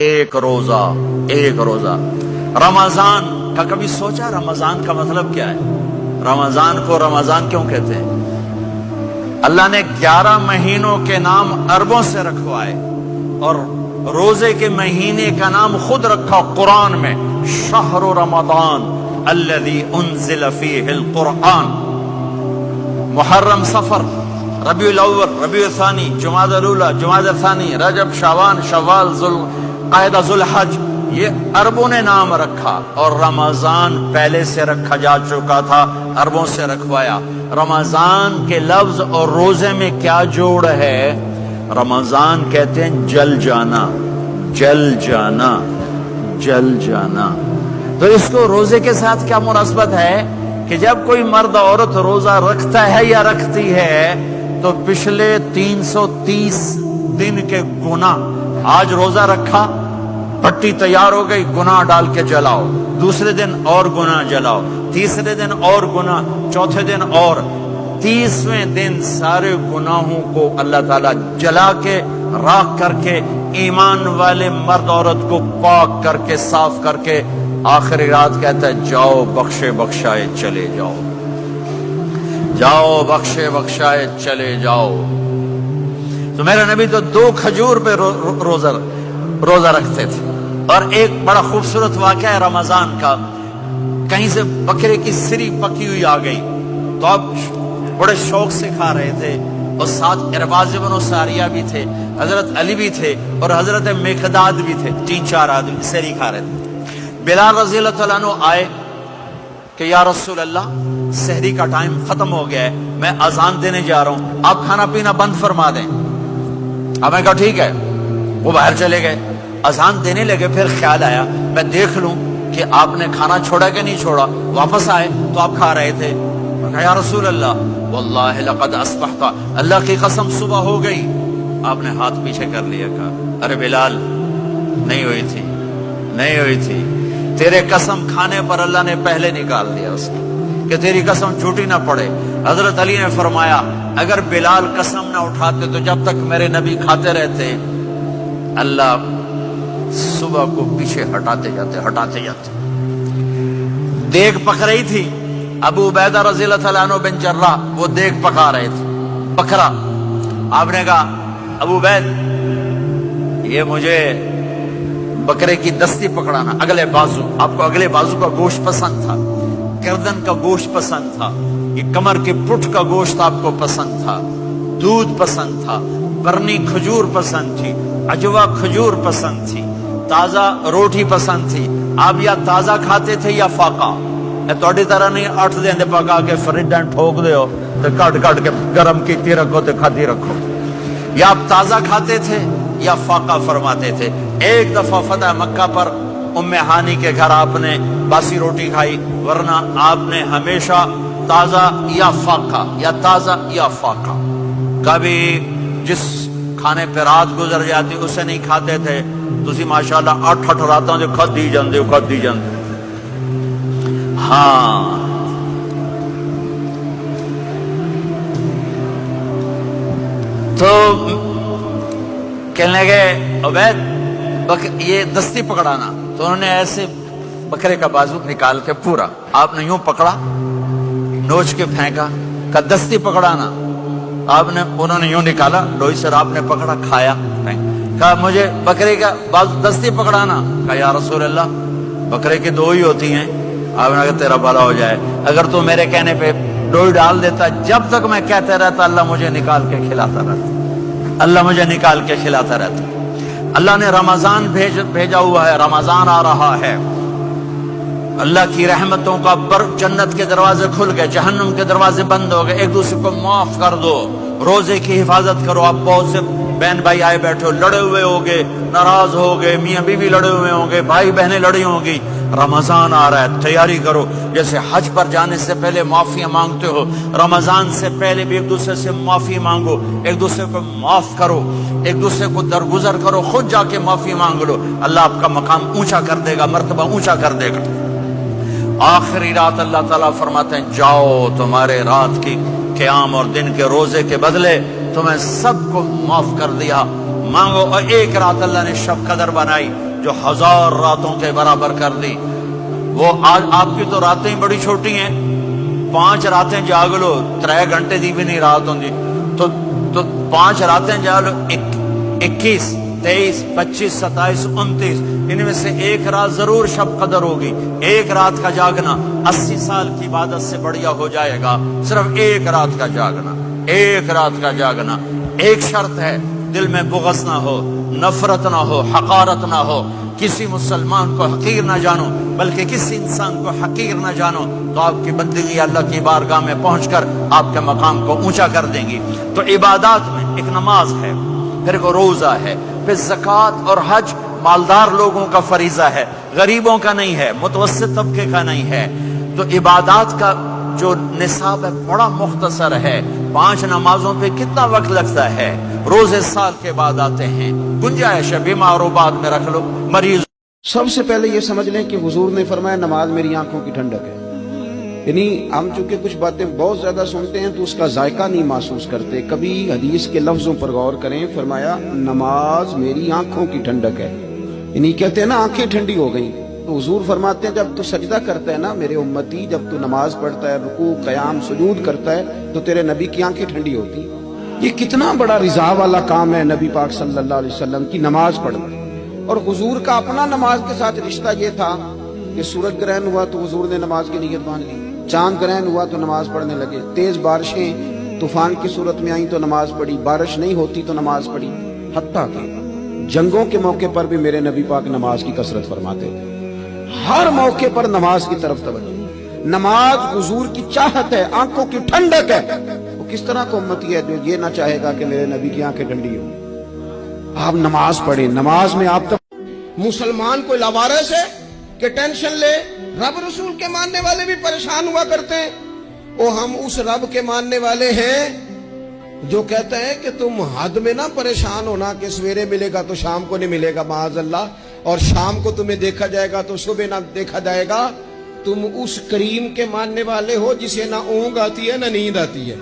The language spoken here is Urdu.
ایک روزہ رمضان کا کبھی سوچا رمضان کا مطلب کیا ہے؟ رمضان کو رمضان کیوں کہتے ہیں؟ اللہ نے 11 مہینوں کے نام عربوں سے رکھوائے اور روزے کے مہینے کا نام خود رکھا قرآن میں، شہر رمضان الذی انزل فیہ القرآن۔ محرم، صفر، ربیع الاول، ربیع الثانی، جمادی الاولی، جمادی الثانی، رجب، شعبان، شوال، ذوالقعدہ، ذوالحج، یہ عربوں نے نام رکھا اور رمضان پہلے سے رکھا جا چکا تھا، عربوں سے رکھوایا۔ رمضان کے لفظ اور روزے میں کیا جوڑ ہے؟ رمضان کہتے ہیں جل جانا، جل جانا، جل جانا۔ تو اس کو روزے کے ساتھ کیا مناسبت ہے کہ جب کوئی مرد عورت روزہ رکھتا ہے یا رکھتی ہے تو پچھلے 330 دن کے گناہ، آج روزہ رکھا، پٹی تیار ہو گئی، گناہ ڈال کے جلاؤ، دوسرے دن اور گناہ جلاؤ، تیسرے دن اور گناہ، چوتھے دن اور، 30ویں دن سارے گناہوں کو اللہ تعالیٰ جلا کے، راکھ کر کے، ایمان والے مرد عورت کو پاک کر کے، صاف کر کے، آخری رات کہتا ہے جاؤ بخشے بخشائے چلے جاؤ، جاؤ بخشے بخشائے چلے جاؤ۔ تو میرا نبی تو 2 کھجور پہ روزہ رکھتے تھے۔ اور ایک بڑا خوبصورت واقعہ ہے رمضان کا، کہیں سے بکرے کی سری پکی ہوئی آ گئی تو اب بڑے شوق سے کھا رہے تھے، اور ساتھ ارباز بن ساریہ بھی تھے، حضرت علی بھی تھے اور حضرت مقداد بھی تھے، 3-4 آدمی سری کھا رہے تھے۔ بلال رضی اللہ عنہ آئے کہ یا رسول اللہ سحری کا ٹائم ختم ہو گیا ہے، میں اذان دینے جا رہا ہوں، آپ کھانا پینا بند فرما دیں۔ اب میں کہا ٹھیک ہے، وہ باہر چلے گئے، اذان دینے لگے، پھر خیال آیا میں دیکھ لوں کہ آپ نے کھانا چھوڑا کہ نہیں چھوڑا۔ واپس آئے تو آپ کھا رہے تھے۔ میں کہا یا رسول اللہ واللہ لقد اصبحت، اللہ کی قسم صبح ہو گئی۔ آپ نے ہاتھ پیچھے کر لیا، کہا ارے بلال نہیں ہوئی تھی، نہیں ہوئی تھی، تیرے قسم کھانے پر اللہ نے پہلے نکال دیا اس کو کہ تیری قسم جھوٹی نہ پڑے۔ حضرت علی نے فرمایا اگر بلال قسم نہ اٹھاتے تو جب تک میرے نبی کھاتے رہتے اللہ صبح کو پیچھے ہٹاتے جاتے۔ دیگ پک رہی تھی، ابو عبیدہ رضی اللہ عنہ بن جراح وہ دیگ پکا رہے تھے، بکرا۔ آپ نے کہا ابو عبید یہ مجھے بکرے کی دستی پکڑانا، اگلے بازو، آپ کو اگلے بازو کا گوشت پسند تھا، گردن کا گوشت پسند تھا، یہ کمر کے پٹھ کا گوشت آپ کو پسند تھا، دودھ پسند تھا، برنی کھجور پسند تھی، عجوا کھجور پسند تھی، تازہ روٹی پسند تھی۔ آپ یا تازہ کھاتے تھے یا فاقہ، توڑی طرح نہیں 8 دن پکا کے فریڈ ٹھوک دے ہو تو کٹ کے گرم کیتی رکھو تو کھاتی رکھو، یا آپ تازہ کھاتے تھے یا فاقہ فرماتے تھے۔ ایک دفعہ فتح مکہ پر ام ہانی کے گھر آپ نے باسی روٹی کھائی، ورنہ آپ نے ہمیشہ تازہ یا فاقہ، یا تازہ یا فاقہ، کبھی جس کھانے پہ رات گزر جاتی اسے نہیں کھاتے تھے۔ تسی ماشاءاللہ 8 راتوں جو کھدی جاندے۔ ہاں تو کہنے لگے عبید یہ دستی پکڑانا، تو انہوں نے ایسے بکرے کا بازو نکال کے پورا آپ نے یوں پکڑا، نوچ کے پھینکا، کہ دستی پکڑانا۔ انہوں نے یوں نکالا لوئی سے، آپ نے پکڑا، کھایا، کہا مجھے بکرے کا بازو دستی پکڑانا۔ کہا یا رسول اللہ بکرے کی 2 ہی ہوتی ہیں۔ آپ نے کہا تیرا بھلا ہو جائے، اگر تو میرے کہنے پہ ڈوئی ڈال دیتا، جب تک میں کہتے رہتا اللہ مجھے نکال کے کھلاتا رہتا، اللہ مجھے نکال کے کھلاتا رہتا۔ اللہ نے رمضان بھیجا ہوا ہے، رمضان آ رہا ہے، اللہ کی رحمتوں کا جنت کے دروازے کھل گئے، جہنم کے دروازے بند ہو گئے، ایک دوسرے کو معاف کر دو، روزے کی حفاظت کرو۔ آپ بہت سے بہن بھائی آئے بیٹھے ہو، لڑے ہوئے ہوگے، ناراض ہوگے، میاں بیوی لڑے ہوئے ہوں گے، بھائی بہنیں لڑی ہوں گی۔ رمضان آ رہا ہے، تیاری کرو، جیسے حج پر جانے سے پہلے معافیاں مانگتے ہو، رمضان سے پہلے بھی ایک دوسرے سے معافی مانگو، ایک دوسرے کو معاف کرو، ایک دوسرے کو درگزر کرو، خود جا کے معافی مانگ لو، اللہ آپ کا مقام اونچا کر دے گا، مرتبہ اونچا کر دے گا۔ آخری رات اللہ تعالیٰ فرماتے ہیں جاؤ تمہارے رات کی قیام اور دن کے روزے کے بدلے تمہیں سب کو معاف کر دیا، مانگو۔ اور ایک رات اللہ نے شب قدر بنائی، جو 1000 راتوں کے برابر کر دی. وہ آج آپ کی تو راتیں بڑی چھوٹی ہیں, 5 راتیں جاگ لو 3 گھنٹے دی بھی نہیں رات ہوندی, تو 5 راتیں جاگ لو, 21 23 25 27 29, ان میں سے ایک رات ضرور شب قدر ہوگی. ایک رات کا جاگنا 80 سال کی عبادت سے بڑھیا ہو جائے گا. صرف ایک رات کا جاگنا, ایک رات کا جاگنا. ایک شرط ہے, دل میں بغض نہ ہو, نفرت نہ ہو, حقارت نہ ہو, کسی مسلمان کو حقیر نہ جانو, بلکہ کسی انسان کو حقیر نہ جانو, تو آپ کی بندگی اللہ کی بارگاہ میں پہنچ کر آپ کے مقام کو اونچا کر دیں گی. تو عبادات میں ایک نماز ہے, پھر ایک روزہ ہے, پھر زکوٰۃ اور حج مالدار لوگوں کا فریضہ ہے, غریبوں کا نہیں ہے, متوسط طبقے کا نہیں ہے. تو عبادات کا جو نصاب ہے بڑا مختصر ہے. 5 نمازوں پہ کتنا وقت لگتا ہے؟ روزے سال کے بعد آتے ہیں, گنجائش ہے بیمار و بعد میں رکھ لو, مریض. سب سے پہلے یہ سمجھ لیں کہ حضور نے فرمایا نماز میری آنکھوں کی ٹھنڈک ہے. یعنی ہم چونکہ کچھ باتیں بہت زیادہ سنتے ہیں تو اس کا ذائقہ نہیں محسوس کرتے. کبھی حدیث کے لفظوں پر غور کریں. فرمایا نماز میری آنکھوں کی ٹھنڈک ہے. یعنی کہتے ہیں نا آنکھیں ٹھنڈی ہو گئیں, تو حضور فرماتے ہیں جب تو سجدہ کرتا ہے نا میرے امتی, جب تو نماز پڑھتا ہے, رکوع قیام سجود کرتا ہے, تو تیرے نبی کی آنکھیں ٹھنڈی ہوتی. یہ کتنا بڑا رضا والا کام ہے نبی پاک صلی اللہ علیہ وسلم کی نماز پڑھنا. اور حضور کا اپنا نماز کے ساتھ رشتہ یہ تھا کہ سورج گرہن ہوا تو حضور نے نماز کی نیت مان لی, چاند گرہن ہوا تو نماز پڑھنے لگے, تیز بارشیں طوفان کی صورت میں آئیں تو نماز پڑھی, بارش نہیں ہوتی تو نماز پڑھی. حتیٰ کہ جنگوں کے موقع پر بھی میرے نبی پاک نماز کی کثرت فرماتے تھے. ہر موقع پر نماز کی طرف توجہ. نماز حضور کی چاہت ہے, آنکھوں کی ٹھنڈک ہے. وہ کس طرح کا امتی ہے جو یہ نہ چاہے گا کہ میرے نبی کی آنکھیں ٹھنڈی ہوں. آپ نماز پڑھیں, نماز میں آپ مسلمان کوئی لاوارث ہے کہ ٹینشن لے. رب رسول کے ماننے والے بھی پریشان ہوا کرتے ہیں. وہ ہم اس رب کے ماننے والے ہیں جو کہتا ہے کہ تم حد میں نہ پریشان ہونا کہ سویرے ملے گا تو شام کو نہیں ملے گا معاذ اللہ, اور شام کو تمہیں دیکھا جائے گا تو صبح نہ دیکھا جائے گا. تم اس کریم کے ماننے والے ہو جسے نہ اونگ آتی ہے نہ نیند آتی ہے.